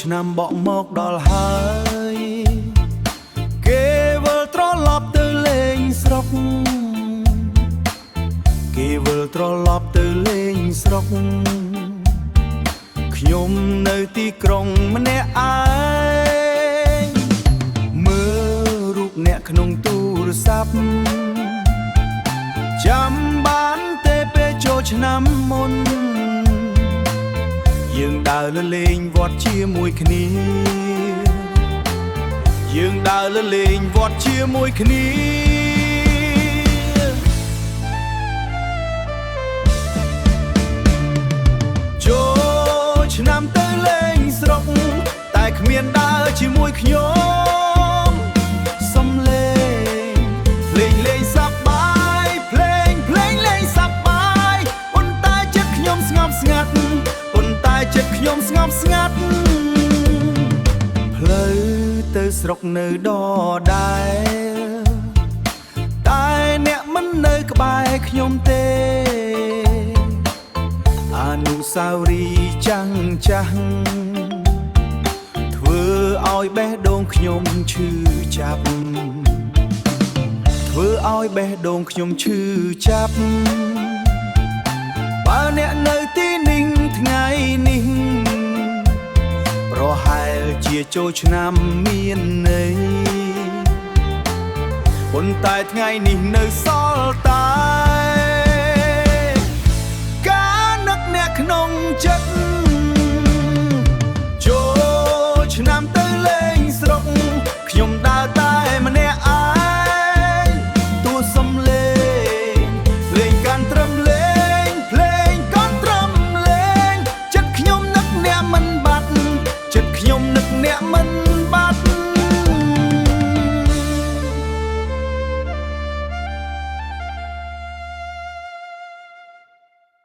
ឆ្នាំបក់មកដល់ហើយគេវិលត្រឡប់ទៅលេងស្រុកគេវិលត្រឡប់ទៅលេងស្រុកខ្ញុំនៅទីក្រុងម្នាក់ឯងមើលរូបអ្នកក្នុងទូរស័ព្ទចាំបានទេពេលចូលឆ្នាំមុនយើងដើរលេងវត្តជាមួយគ្នាយើងដើរលេងវត្តជាមួយគ្នាចូលឆ្នាំទៅលេងស្រុកតែគ្មានដើរជាមួយខ្ញុំសំលេងភ្លេងលេងសប្បាយភ្លេងលេងសប្បាយប៉ុន្តែចិត្តខ្ញុំស្ងប់ស្ងាត់ប៉ុន្តែចិត្តខ្ញុំស្ងប់ស្ងាត់ផ្លូវទៅស្រុកនៅដដែលតែអ្នកមិននៅក្បែរខ្ញុំទេអនុស្សាវរីយ៍ចាំងចាស់ធ្វើឲ្យបេះដូងខ្ញុំឈឺចាប់ធ្វើឲ្យបេះដូងខ្ញុំឈឺចាប់បើអ្នកនៅទីនេះថ្ងៃនេះប្រហែលជាចូលឆ្នាំមានន័យប៉ុន្តែថ្ងៃនេះនៅសល់តែការនឹកអ្នកក្នុងចិត្ត